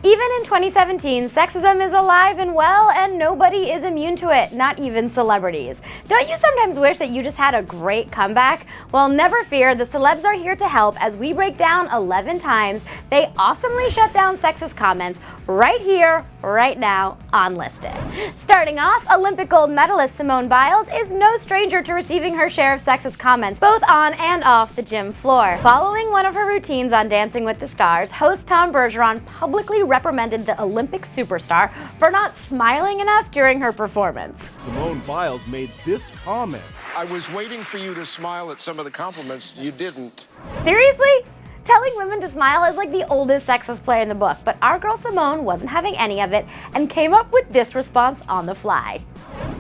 Even in 2017, sexism is alive and well, and nobody is immune to it, not even celebrities. Don't you sometimes wish that you just had a great comeback? Well, never fear, the celebs are here to help as we break down 11 times they awesomely shut down sexist comments right here, right now on Listed. Starting off, Olympic gold medalist Simone Biles is no stranger to receiving her share of sexist comments, both on and off the gym floor. Following one of her routines on Dancing with the Stars, host Tom Bergeron publicly reprimanded the Olympic superstar for not smiling enough during her performance. Simone Biles made this comment. I was waiting for you to smile at some of the compliments. You didn't. Seriously? Telling women to smile is like the oldest sexist play in the book, but our girl Simone wasn't having any of it and came up with this response on the fly.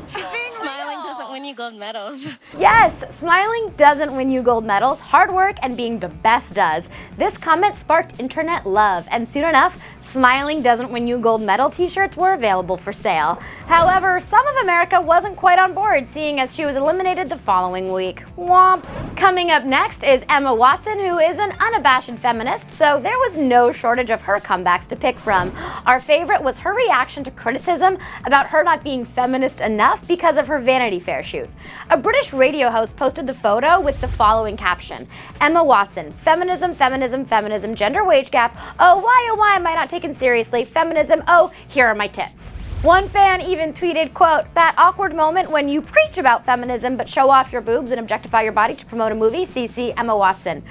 Smiling doesn't win you gold medals. Yes, smiling doesn't win you gold medals. Hard work and being the best does. This comment sparked internet love, and soon enough, smiling doesn't win you gold medal t-shirts were available for sale. However, some of America wasn't quite on board, seeing as she was eliminated the following week. Womp. Coming up next is Emma Watson, who is an unabashed feminist, so there was no shortage of her comebacks to pick from. Our favorite was her reaction to criticism about her not being feminist enough because of her Vanity Fair shoot. A British radio host posted the photo with the following caption: Emma Watson, feminism, feminism, feminism, gender wage gap, oh why am I not taken seriously, feminism, oh, here are my tits. One fan even tweeted, quote, that awkward moment when you preach about feminism but show off your boobs and objectify your body to promote a movie, CC Emma Watson.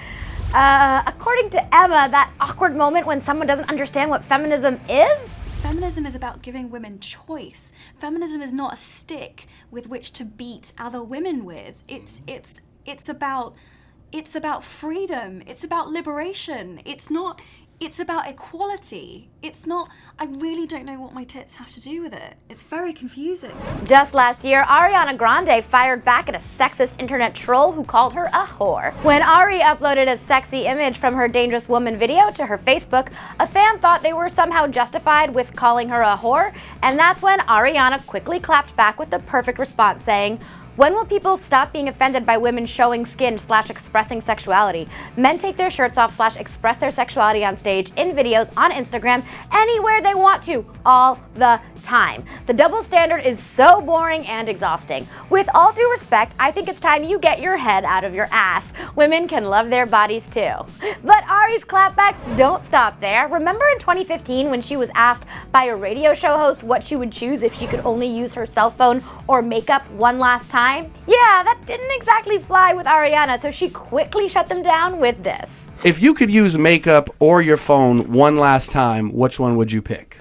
According to Emma, that awkward moment when someone doesn't understand what feminism is? Feminism is about giving women choice. Feminism is not a stick with which to beat other women with. It's about freedom. It's about liberation. It's about equality. I really don't know what my tits have to do with it. It's very confusing. Just last year, Ariana Grande fired back at a sexist internet troll who called her a whore. When Ari uploaded a sexy image from her Dangerous Woman video to her Facebook, a fan thought they were somehow justified with calling her a whore, and that's when Ariana quickly clapped back with the perfect response saying, when will people stop being offended by women showing skin / expressing sexuality? Men take their shirts off / express their sexuality on stage, in videos, on Instagram, anywhere they want to, all the time. The double standard is so boring and exhausting. With all due respect, I think it's time you get your head out of your ass. Women can love their bodies too. But Ari's clapbacks don't stop there. Remember in 2015 when she was asked by a radio show host what she would choose if she could only use her cell phone or makeup one last time? Yeah, that didn't exactly fly with Ariana, so she quickly shut them down with this. If you could use makeup or your phone one last time, which one would you pick?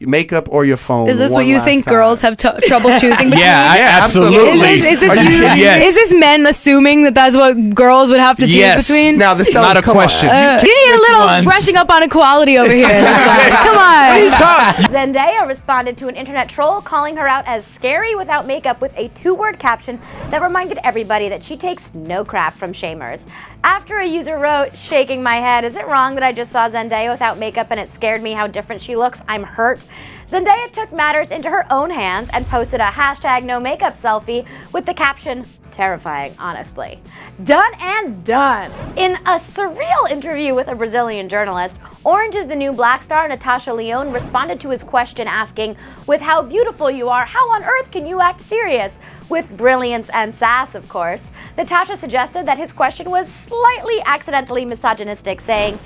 Makeup or your phone? Is this what you think time? Girls have trouble choosing between? Yeah, absolutely. Is this Yes. Is this men assuming that that's what girls would have to choose between? Now this is not a question. You need a little brushing up on equality over here. Come on. Zendaya responded to an internet troll calling her out as scary without makeup with a 2-word caption that reminded everybody that she takes no crap from shamers. After a user wrote, shaking my head, is it wrong that I just saw Zendaya without makeup and it scared me how different she looks? I'm hurt. Zendaya took matters into her own hands and posted a #NoMakeup selfie with the caption, terrifying, honestly. Done and done. In a surreal interview with a Brazilian journalist, Orange is the New Black star Natasha Lyonne responded to his question asking, with how beautiful you are, how on earth can you act serious? With brilliance and sass, of course. Natasha suggested that his question was slightly accidentally misogynistic, saying,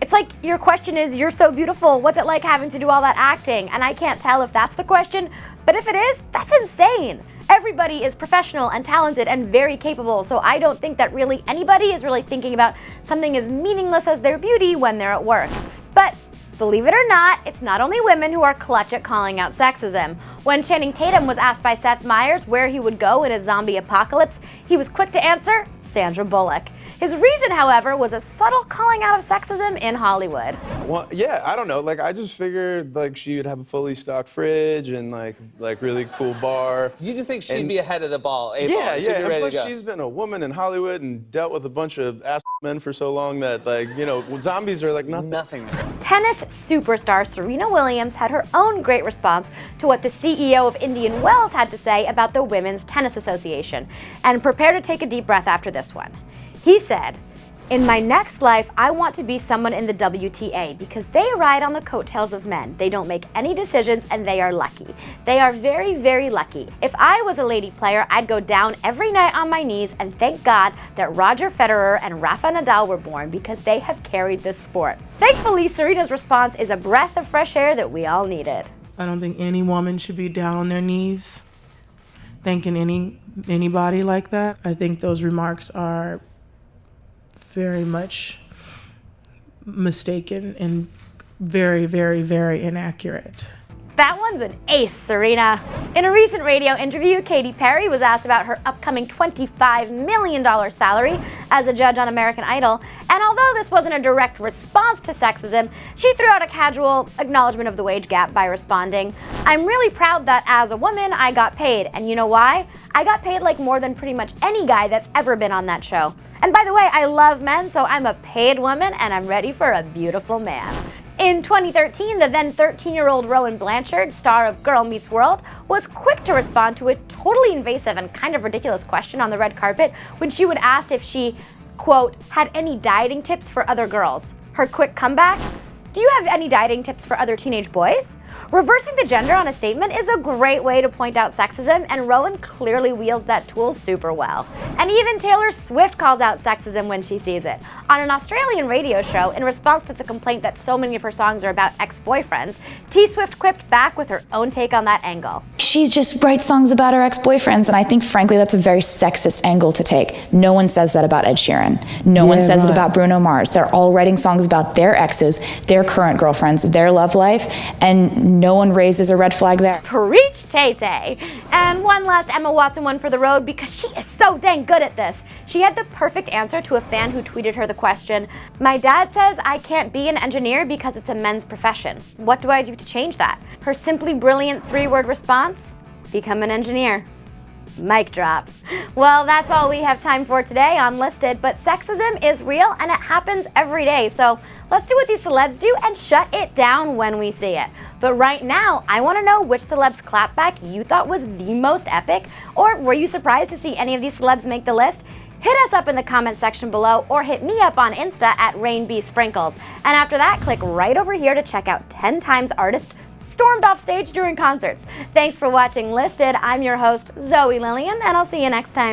it's like your question is, you're so beautiful, what's it like having to do all that acting? And I can't tell if that's the question, but if it is, that's insane. Everybody is professional and talented and very capable, so I don't think that really anybody is really thinking about something as meaningless as their beauty when they're at work. But believe it or not, it's not only women who are clutch at calling out sexism. When Channing Tatum was asked by Seth Meyers where he would go in a zombie apocalypse, he was quick to answer, Sandra Bullock. His reason, however, was a subtle calling out of sexism in Hollywood. Well, yeah, I don't know. Like, I just figured like she would have a fully stocked fridge and like really cool bar. You just think she'd be ahead of the ball? Yeah, she'd be ready and to go. plus she's been a woman in Hollywood and dealt with a bunch of ass men for so long that zombies are like nothing. Tennis superstar Serena Williams had her own great response to what the CEO of Indian Wells had to say about the Women's Tennis Association, and prepare to take a deep breath after this one. He said, In my next life, I want to be someone in the WTA because they ride on the coattails of men. They don't make any decisions and they are lucky. They are very, very lucky. If I was a lady player, I'd go down every night on my knees and thank God that Roger Federer and Rafa Nadal were born because they have carried this sport. Thankfully, Serena's response is a breath of fresh air that we all needed. I don't think any woman should be down on their knees thanking anybody like that. I think those remarks are very much mistaken and very, very, very inaccurate. That one's an ace, Serena. In a recent radio interview, Katy Perry was asked about her upcoming $25 million salary as a judge on American Idol, and although this wasn't a direct response to sexism, she threw out a casual acknowledgement of the wage gap by responding, "I'm really proud that as a woman, I got paid, and you know why? I got paid like more than pretty much any guy that's ever been on that show. And by the way, I love men, so I'm a paid woman, and I'm ready for a beautiful man." In 2013, the then 13-year-old Rowan Blanchard, star of Girl Meets World, was quick to respond to a totally invasive and kind of ridiculous question on the red carpet when she was asked if she, quote, had any dieting tips for other girls. Her quick comeback, "Do you have any dieting tips for other teenage boys?" Reversing the gender on a statement is a great way to point out sexism, and Rowan clearly wields that tool super well. And even Taylor Swift calls out sexism when she sees it. On an Australian radio show, in response to the complaint that so many of her songs are about ex-boyfriends, T Swift quipped back with her own take on that angle. She just writes songs about her ex-boyfriends, and I think, frankly, that's a very sexist angle to take. No one says that about Ed Sheeran. No one says it about Bruno Mars. They're all writing songs about their exes, their current girlfriends, their love life, and no one raises a red flag there. Preach, Tay-Tay. And one last Emma Watson one for the road because she is so dang good at this. She had the perfect answer to a fan who tweeted her the question, "My dad says I can't be an engineer because it's a men's profession. What do I do to change that?" Her simply brilliant 3-word response, "Become an engineer." Mic drop. Well, that's all we have time for today on Listed, but sexism is real and it happens every day, so let's do what these celebs do and shut it down when we see it. But right now, I want to know which celeb's clapback you thought was the most epic, or were you surprised to see any of these celebs make the list? Hit us up in the comment section below or hit me up on Insta at RainBSprinkles. And after that, click right over here to check out 10 times artists stormed off stage during concerts. Thanks for watching Listed. I'm your host, Zoe Lillian, and I'll see you next time.